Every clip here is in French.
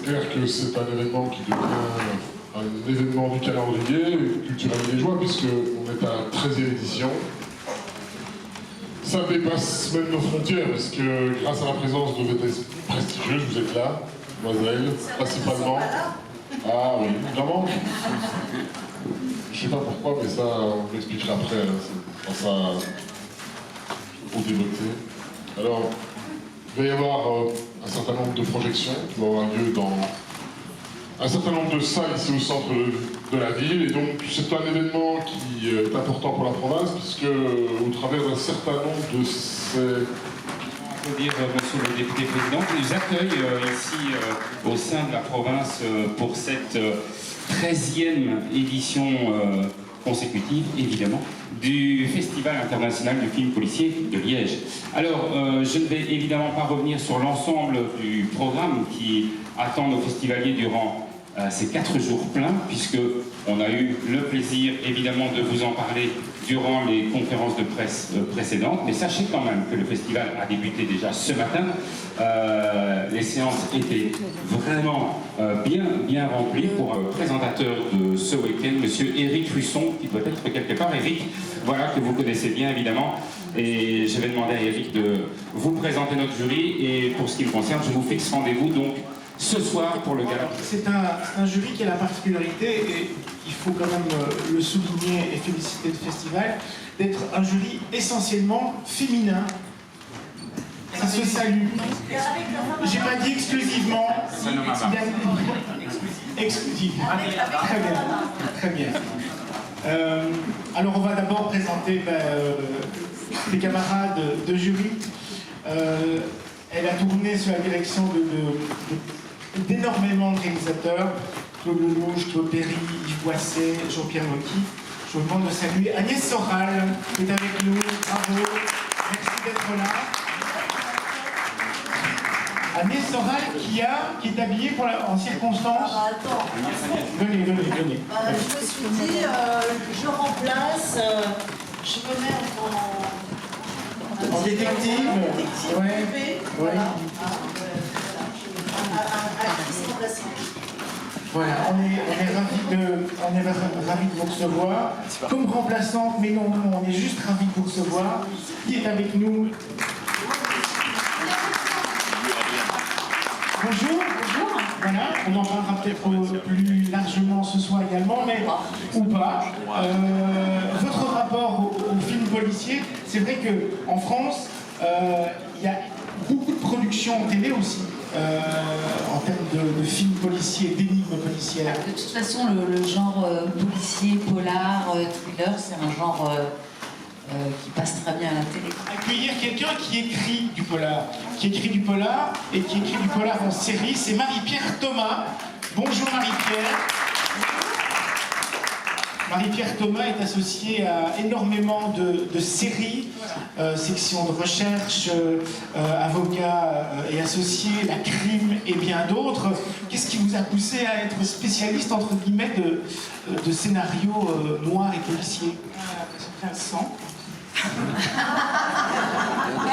clair que c'est un événement qui devient un événement du calendrier culturel liégeois, puisqu'on est à la 13e édition. Ça dépasse même nos frontières, parce que grâce à la présence de vétérinaires prestigieux, vous êtes là, mademoiselle, principalement. Ah oui, vraiment. Je sais pas pourquoi, mais ça, on l'expliquera après, quand ça au débeauté. Alors, il va y avoir un certain nombre de projections qui vont avoir lieu dans un certain nombre de salles ici au centre de la ville, et donc c'est un événement qui est important pour la province, puisque au travers d'un certain nombre de ces... Dire, monsieur le député président, qui nous accueille ici au sein de la province pour cette 13e édition consécutive, évidemment, du Festival international du film policier de Liège. Alors, je ne vais évidemment pas revenir sur l'ensemble du programme qui attend nos festivaliers durant ces 4 jours pleins, puisque on a eu le plaisir, évidemment, de vous en parler durant les conférences de presse précédentes. Mais sachez quand même que le festival a débuté déjà ce matin. Les séances étaient vraiment bien remplies pour le présentateur de ce week-end, monsieur Éric Husson, qui doit être quelque part. Éric, voilà, que vous connaissez bien, évidemment. Et je vais demander à Éric de vous présenter notre jury. Et pour ce qui me concerne, je vous fixe rendez-vous donc ce soir pour le gala. C'est un jury qui a la particularité, et il faut quand même le souligner et féliciter le festival, d'être un jury essentiellement féminin. Ça se salue. J'ai pas dit exclusivement. Exclusivement. Très bien. Très bien. Alors on va d'abord présenter les camarades de jury. Elle a tourné sous la direction d'énormément de réalisateurs, Claude Lelouch, Claude Berry, Yves Boisset, Jean-Pierre Mocky. Je vous demande de saluer Agnès Soral, qui est avec nous. Bravo, merci d'être là. Agnès Soral qui est habillée en circonstance. Attends. Venez. Je me suis dit, je remplace, je me mets en détective. Ouais. Voilà. Voilà, on est ravis de vous recevoir. Comme remplaçante, mais non, on est juste ravis de vous recevoir. Qui est avec nous? Bonjour. Voilà, on en parlera peut-être plus largement ce soir également, mais ou pas. Votre rapport au film policier, c'est vrai qu'en France, il y a beaucoup de productions en télé aussi, en termes de films policiers, d'énigmes policières. De toute façon, le genre policier, polar, thriller, c'est un genre qui passe très bien à la télé. Accueillir quelqu'un qui écrit du polar, et qui écrit du polar en série, c'est Marie-Pierre Thomas. Bonjour Marie-Pierre. Marie-Pierre Thomas est associée à énormément de séries, section de recherche, avocat et associé, la crime et bien d'autres. Qu'est-ce qui vous a poussé à être spécialiste, entre guillemets, de scénarios noirs et policiers? J'ai fait le sang.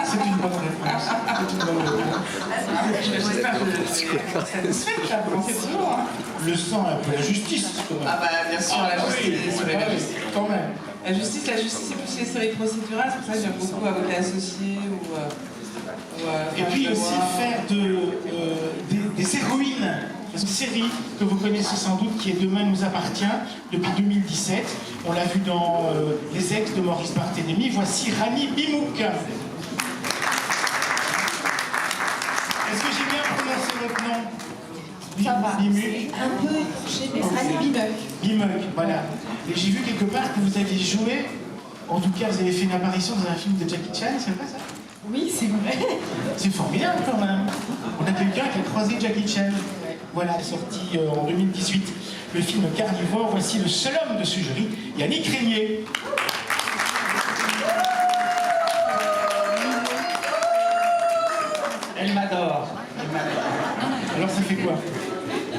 C'est une bonne réponse. J'espère que vous êtes satisfaite, là, vous pensez toujours. Le sang, un peu la justice, quand même. Ah bah bien sûr, la justice. Ouais, quand même. La justice, c'est plus les séries procédurales, c'est pour ça que j'aime beaucoup Avocat associé ou et puis aussi faire des héroïnes. Une série que vous connaissez sans doute, qui est Demain nous appartient, depuis 2017. On l'a vu dans Les Ex de Maurice Barthélémy. Voici Rani Bimouk. Est-ce que j'ai bien prononcé votre nom? Ça va. Bimouk. Un peu touché, mais Rani Bimouk. Bimouk, voilà. Et j'ai vu quelque part que vous aviez joué, en tout cas vous avez fait une apparition dans un film de Jackie Chan, c'est vrai ça? Oui, c'est vrai. C'est formidable quand même. On a quelqu'un qui a croisé Jackie Chan. Voilà, sorti en 2018, le film Carnivore. Voici le seul homme de ce jury, Yannick Régnier. Elle m'adore. Alors ça fait quoi?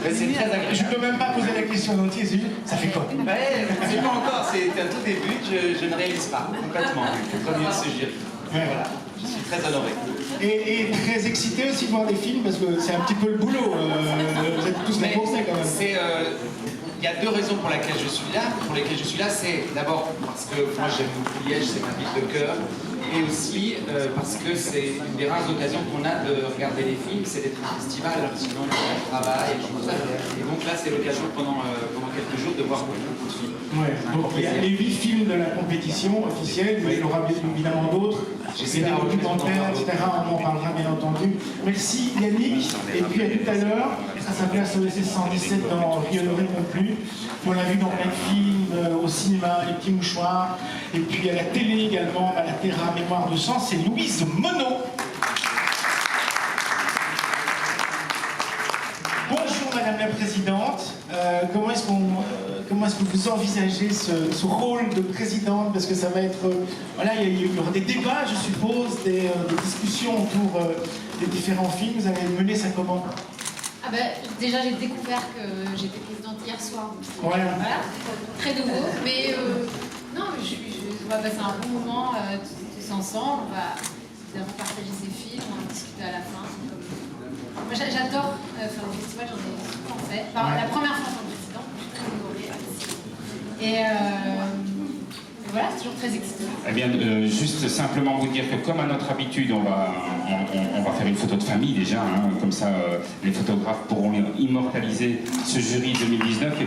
C'est très agréable. Je ne peux même pas poser la question entière, c'est juste, ça fait quoi? Ouais, c'est pas encore, c'est un tout début, je ne réalise pas complètement le premier de ce jury. Ouais. Voilà, je suis très honoré. Et très excité aussi de voir des films parce que c'est un petit peu le boulot. Vous êtes tous là pour ça quand même. Il y a deux raisons pour lesquelles je suis là. C'est d'abord parce que moi j'aime beaucoup Liège, c'est ma ville de cœur. Et aussi parce que c'est une des rares occasions qu'on a de regarder les films, c'est d'être un festival, sinon on travaille et tout ça. Et donc là c'est l'occasion pendant quelques jours de voir beaucoup de films. Ouais, donc il y a les 8 films de la compétition officielle, mais il y aura bien évidemment d'autres. J'ai des documentaires, etc. On en parlera bien entendu. Merci Yannick, et puis à tout à l'heure, ça s'appelait ASOS 117 dans Rio Honoré non plus. On l'a vu dans plein de films, au cinéma, Les Petits Mouchoirs, et puis à la télé également, à la Terra Mémoire de Sang, c'est Louise Monod. Bonjour Madame la Présidente, comment est-ce que vous envisagez ce rôle de présidente? Parce que ça va être, voilà, il y aura des débats, je suppose, des discussions autour des différents films. Vous allez mener ça comment? Ah ben, déjà j'ai découvert que j'étais présidente hier soir. Voilà. Voilà, très nouveau, mais non, on va passer un bon moment tous ensemble. On va évidemment partager ces films, on va en discuter à la fin. Moi j'adore faire le festival, j'en ai souvent fait. Enfin, la première fois en tant que présidente, je suis très honorée. Et voilà, c'est toujours très excitant. Eh bien, juste simplement vous dire que comme à notre habitude, on va faire une photo de famille déjà, hein, comme ça les photographes pourront immortaliser ce jury 2019. Et